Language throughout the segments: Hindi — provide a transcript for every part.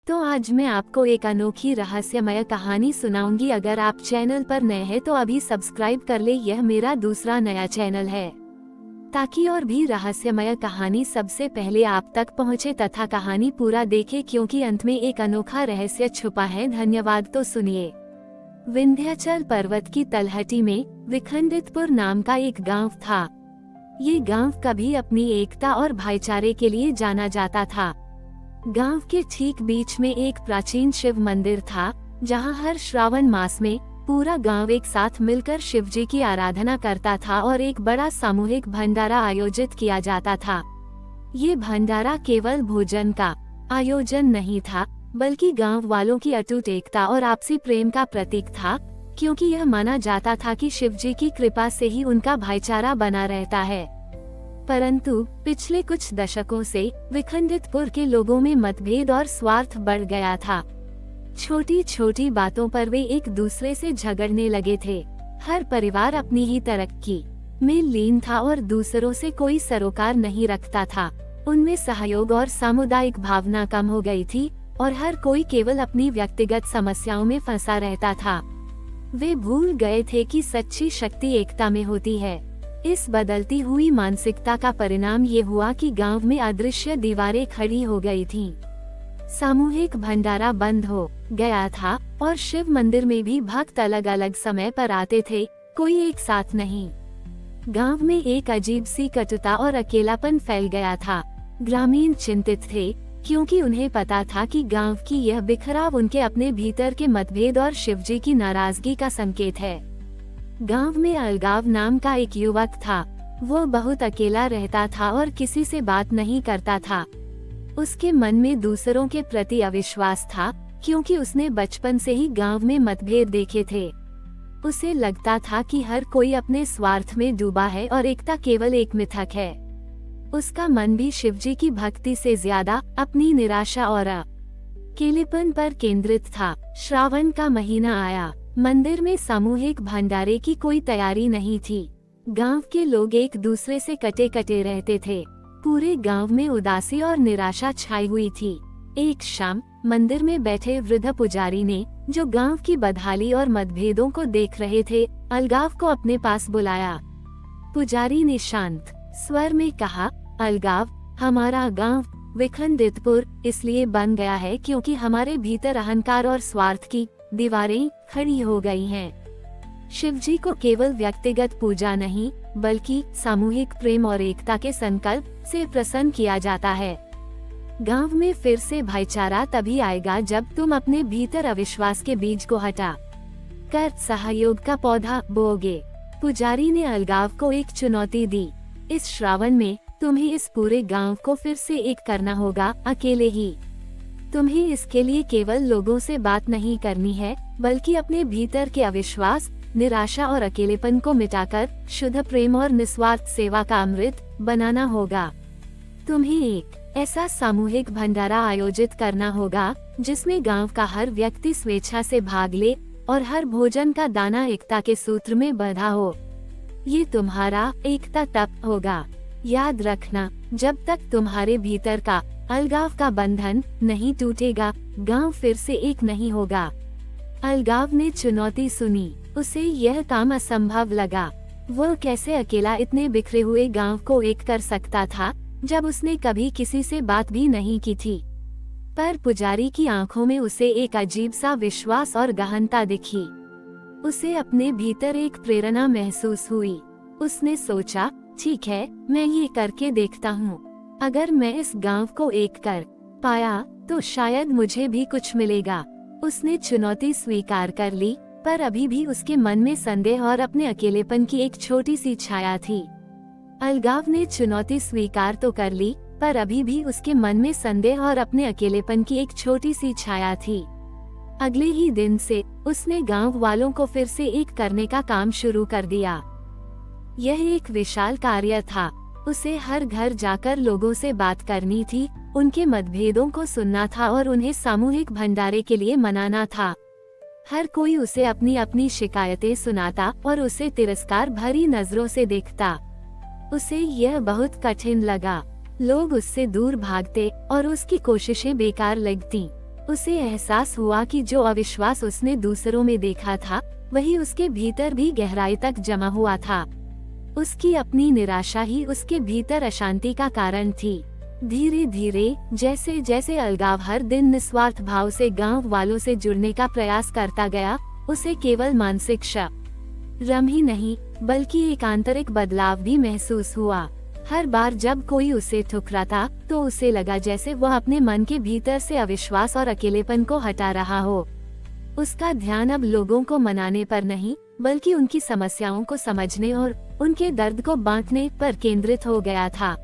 तो आज मैं आपको एक अनोखी रहस्यमय कहानी सुनाऊंगी। अगर आप चैनल पर नए हैं तो अभी सब्सक्राइब कर ले। यह मेरा दूसरा नया चैनल है ताकि और भी रहस्यमय कहानी सबसे पहले आप तक पहुंचे तथा कहानी पूरा देखे, क्योंकि अंत में एक अनोखा रहस्य छुपा है। धन्यवाद। तो सुनिए। विंध्याचल पर्वत की तलहटी में विखंडितपुर नाम का एक गांव था। ये गांव कभी अपनी एकता और भाईचारे के लिए जाना जाता था। गांव के ठीक बीच में एक प्राचीन शिव मंदिर था, जहां हर श्रावण मास में पूरा गांव एक साथ मिलकर शिव जी की आराधना करता था और एक बड़ा सामूहिक भंडारा आयोजित किया जाता था। ये भंडारा केवल भोजन का आयोजन नहीं था, बल्कि गांव वालों की अटूट एकता और आपसी प्रेम का प्रतीक था, क्योंकि यह माना जाता था कि शिव जी की कृपा से ही उनका भाईचारा बना रहता है। परंतु पिछले कुछ दशकों से विखंडितपुर के लोगों में मतभेद और स्वार्थ बढ़ गया था। छोटी छोटी बातों पर वे एक दूसरे से झगड़ने लगे थे। हर परिवार अपनी ही तरक्की में लीन था और दूसरों से कोई सरोकार नहीं रखता था। उनमें सहयोग और सामुदायिक भावना कम हो गई थी और हर कोई केवल अपनी व्यक्तिगत समस्याओं में फंसा रहता था। वे भूल गए थे कि सच्ची शक्ति एकता में होती है। इस बदलती हुई मानसिकता का परिणाम ये हुआ कि गांव में अदृश्य दीवारें खड़ी हो गई थीं। सामूहिक भंडारा बंद हो गया था और शिव मंदिर में भी भक्त अलग अलग समय पर आते थे, कोई एक साथ नहीं। गांव में एक अजीब सी कटुता और अकेलापन फैल गया था। ग्रामीण चिंतित थे, क्योंकि उन्हें पता था कि गांव की यह बिखराव उनके अपने भीतर के मतभेद और शिवजी की नाराजगी का संकेत है। गांव में अलगाव नाम का एक युवक था। वो बहुत अकेला रहता था और किसी से बात नहीं करता था। उसके मन में दूसरों के प्रति अविश्वास था, क्योंकि उसने बचपन से ही गांव में मतभेद देखे थे। उसे लगता था कि हर कोई अपने स्वार्थ में डूबा है और एकता केवल एक मिथक है। उसका मन भी शिवजी की भक्ति से ज्यादा अपनी निराशा और अकेलेपन पर केंद्रित था। श्रावण का महीना आया। मंदिर में सामूहिक भंडारे की कोई तैयारी नहीं थी। गांव के लोग एक दूसरे से कटे कटे रहते थे। पूरे गांव में उदासी और निराशा छाई हुई थी। एक शाम मंदिर में बैठे वृद्ध पुजारी ने, जो गांव की बदहाली और मतभेदों को देख रहे थे, अलगाव को अपने पास बुलाया। पुजारी ने शांत स्वर में कहा, अलगाव, हमारा गांव विखंडितपुर इसलिए बन गया है क्योंकि हमारे भीतर अहंकार और स्वार्थ की दीवारें खड़ी हो गई हैं। शिवजी को केवल व्यक्तिगत पूजा नहीं, बल्कि सामूहिक प्रेम और एकता के संकल्प से प्रसन्न किया जाता है। गांव में फिर से भाईचारा तभी आएगा जब तुम अपने भीतर अविश्वास के बीज को हटा कर सहयोग का पौधा बोओगे। पुजारी ने अलगाव को एक चुनौती दी। इस श्रावण में तुम्हें इस पूरे गांव को फिर से एक करना होगा, अकेले ही। तुम्हें इसके लिए केवल लोगों से बात नहीं करनी है, बल्कि अपने भीतर के अविश्वास, निराशा और अकेलेपन को मिटाकर शुद्ध प्रेम और निस्वार्थ सेवा का अमृत बनाना होगा। तुम्हें एक ऐसा सामूहिक भंडारा आयोजित करना होगा जिसमें गांव का हर व्यक्ति स्वेच्छा से भाग ले और हर भोजन का दाना एकता के सूत्र में बंधा हो। ये तुम्हारा एकता तप होगा। याद रखना, जब तक तुम्हारे भीतर का अलगाव का बंधन नहीं टूटेगा, गांव फिर से एक नहीं होगा। अलगाव ने चुनौती सुनी। उसे यह काम असंभव लगा। वो कैसे अकेला इतने बिखरे हुए गांव को एक कर सकता था, जब उसने कभी किसी से बात भी नहीं की थी। पर पुजारी की आंखों में उसे एक अजीब सा विश्वास और गहनता दिखी। उसे अपने भीतर एक प्रेरणा महसूस हुई। उसने सोचा, ठीक है, मैं ये करके देखता हूँ। अगर मैं इस गांव को एक कर पाया तो शायद मुझे भी कुछ मिलेगा। उसने चुनौती स्वीकार कर ली, पर अभी भी उसके मन में संदेह और अपने अकेलेपन की एक छोटी सी छाया थी। अलगाव ने चुनौती स्वीकार तो कर ली, पर अभी भी उसके मन में संदेह और अपने अकेलेपन की एक छोटी सी छाया थी। अगले ही दिन से उसने गांव वालों को फिर से एक करने का काम शुरू कर दिया। यह एक विशाल कार्य था। उसे हर घर जाकर लोगों से बात करनी थी, उनके मतभेदों को सुनना था और उन्हें सामूहिक भंडारे के लिए मनाना था। हर कोई उसे अपनी अपनी शिकायतें सुनाता और उसे तिरस्कार भरी नजरों से देखता। उसे यह बहुत कठिन लगा। लोग उससे दूर भागते और उसकी कोशिशें बेकार लगती। उसे एहसास हुआ कि जो अविश्वास उसने दूसरों में देखा था, वही उसके भीतर भी गहराई तक जमा हुआ था। उसकी अपनी निराशा ही उसके भीतर अशांति का कारण थी। धीरे धीरे जैसे जैसे अलगाव हर दिन निस्वार्थ भाव से गांव वालों से जुड़ने का प्रयास करता गया, उसे केवल मानसिक श्रम ही नहीं बल्कि एक आंतरिक बदलाव भी महसूस हुआ। हर बार जब कोई उसे ठुकराता तो उसे लगा जैसे वह अपने मन के भीतर से अविश्वास और अकेलेपन को हटा रहा हो। उसका ध्यान अब लोगों को मनाने पर नहीं बल्कि उनकी समस्याओं को समझने और उनके दर्द को बांटने पर केंद्रित हो गया था।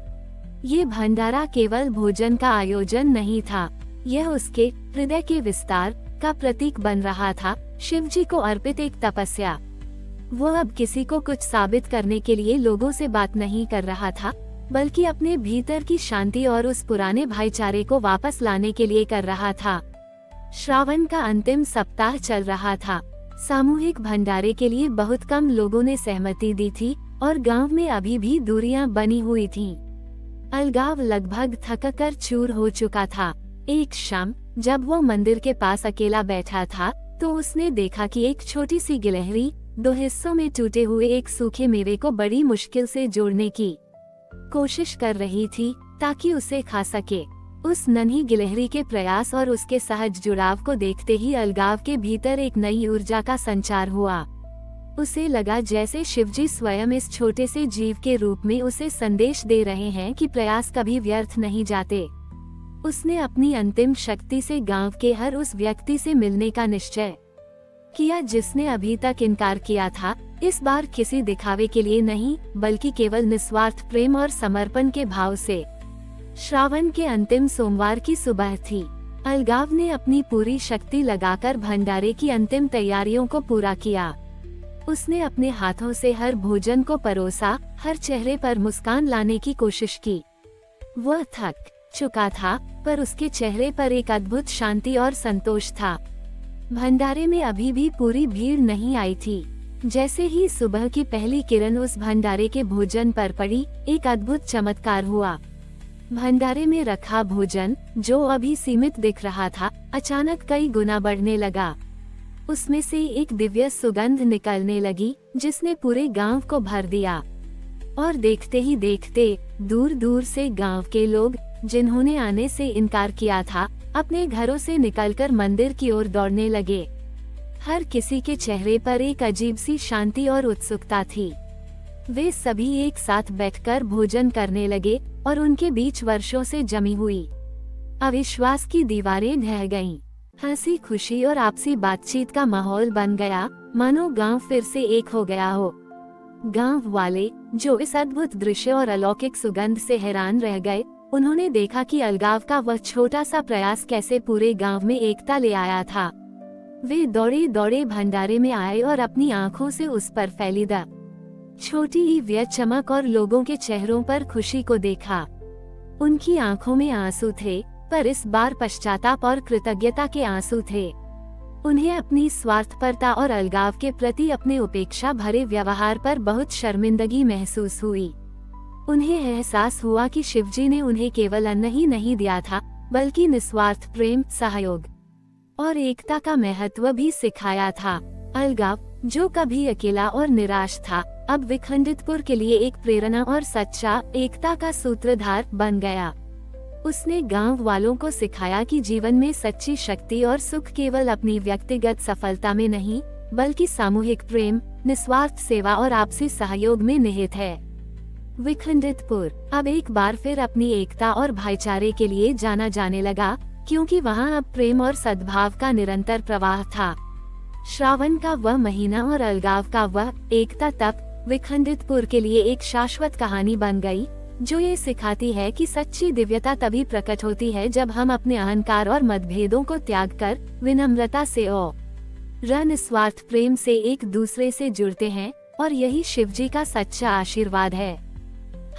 ये भंडारा केवल भोजन का आयोजन नहीं था, यह उसके हृदय के विस्तार का प्रतीक बन रहा था, शिवजी को अर्पित एक तपस्या। वो अब किसी को कुछ साबित करने के लिए लोगों से बात नहीं कर रहा था, बल्कि अपने भीतर की शांति और उस पुराने भाईचारे को वापस लाने के लिए कर रहा था। श्रावण का अंतिम सप्ताह चल रहा था। सामूहिक भंडारे के लिए बहुत कम लोगों ने सहमति दी थी और गांव में अभी भी दूरियां बनी हुई थीं। अलगाव लगभग थककर चूर हो चुका था। एक शाम जब वो मंदिर के पास अकेला बैठा था तो उसने देखा कि एक छोटी सी गिलहरी 2 हिस्सों में टूटे हुए एक सूखे मेवे को बड़ी मुश्किल से जोड़ने की कोशिश कर रही थी ताकि उसे खा सके। उस नन्ही गिलहरी के प्रयास और उसके सहज जुड़ाव को देखते ही अलगाव के भीतर एक नई ऊर्जा का संचार हुआ। उसे लगा जैसे शिवजी स्वयं इस छोटे से जीव के रूप में उसे संदेश दे रहे हैं कि प्रयास कभी व्यर्थ नहीं जाते। उसने अपनी अंतिम शक्ति से गांव के हर उस व्यक्ति से मिलने का निश्चय किया जिसने अभी तक इनकार किया था, इस बार किसी दिखावे के लिए नहीं बल्कि केवल निस्वार्थ प्रेम और समर्पण के भाव से। श्रावण के अंतिम सोमवार की सुबह थी। अलगाव ने अपनी पूरी शक्ति लगाकर भंडारे की अंतिम तैयारियों को पूरा किया। उसने अपने हाथों से हर भोजन को परोसा, हर चेहरे पर मुस्कान लाने की कोशिश की। वह थक चुका था, पर उसके चेहरे पर एक अद्भुत शांति और संतोष था। भंडारे में अभी भी पूरी भीड़ नहीं आई थी। जैसे ही सुबह की पहली किरण उस भंडारे के भोजन पर पड़ी, एक अद्भुत चमत्कार हुआ। भंडारे में रखा भोजन, जो अभी सीमित दिख रहा था, अचानक कई गुना बढ़ने लगा। उसमें से एक दिव्य सुगंध निकलने लगी, जिसने पूरे गांव को भर दिया। और देखते ही देखते दूर दूर से गांव के लोग, जिन्होंने आने से इनकार किया था, अपने घरों से निकलकर मंदिर की ओर दौड़ने लगे। हर किसी के चेहरे पर एक अजीब सी शांति और उत्सुकता थी। वे सभी एक साथ बैठकर भोजन करने लगे और उनके बीच वर्षों से जमी हुई अविश्वास की दीवारें ढह गईं। हंसी खुशी और आपसी बातचीत का माहौल बन गया, मानो गांव फिर से एक हो गया हो। गांव वाले, जो इस अद्भुत दृश्य और अलौकिक सुगंध से हैरान रह गए, उन्होंने देखा कि अलगाव का वह छोटा सा प्रयास कैसे पूरे गांव में एकता ले आया था। वे दौड़े दौड़े भंडारे में आए और अपनी आंखों से उस पर फैली छोटी ही व्यर्थ चमक और लोगों के चेहरों पर खुशी को देखा। उनकी आंखों में आंसू थे, पर इस बार पश्चाताप और कृतज्ञता के आंसू थे। उन्हें अपनी स्वार्थपरता और अलगाव के प्रति अपने उपेक्षा भरे व्यवहार पर बहुत शर्मिंदगी महसूस हुई। उन्हें एहसास हुआ कि शिवजी ने उन्हें केवल अन्न ही नहीं दिया था, बल्कि निस्वार्थ प्रेम, सहयोग और एकता का महत्व भी सिखाया था। अलगाव, जो कभी अकेला और निराश था, अब विखंडितपुर के लिए एक प्रेरणा और सच्चा एकता का सूत्रधार बन गया। उसने गांव वालों को सिखाया कि जीवन में सच्ची शक्ति और सुख केवल अपनी व्यक्तिगत सफलता में नहीं, बल्कि सामूहिक प्रेम, निस्वार्थ सेवा और आपसी सहयोग में निहित है। विखंडितपुर अब एक बार फिर अपनी एकता और भाईचारे के लिए जाना जाने लगा, क्योंकि वहां अब प्रेम और सद्भाव का निरंतर प्रवाह था। श्रावण का वह महीना और अलगाव का वह एकता तप विखंडितपुर के लिए एक शाश्वत कहानी बन गई, जो ये सिखाती है कि सच्ची दिव्यता तभी प्रकट होती है जब हम अपने अहंकार और मतभेदों को त्याग कर विनम्रता से और निस्वार्थ प्रेम से एक दूसरे से जुड़ते हैं, और यही शिवजी का सच्चा आशीर्वाद है।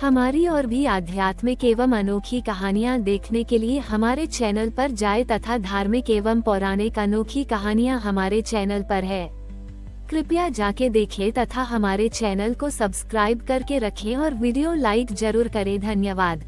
हमारी और भी आध्यात्मिक एवं अनोखी कहानियाँ देखने के लिए हमारे चैनल पर जाएं तथा धार्मिक एवं पौराणिक अनोखी कहानियाँ हमारे चैनल पर है। कृपया जाके देखें तथा हमारे चैनल को सब्सक्राइब करके रखें और वीडियो लाइक जरूर करें। धन्यवाद।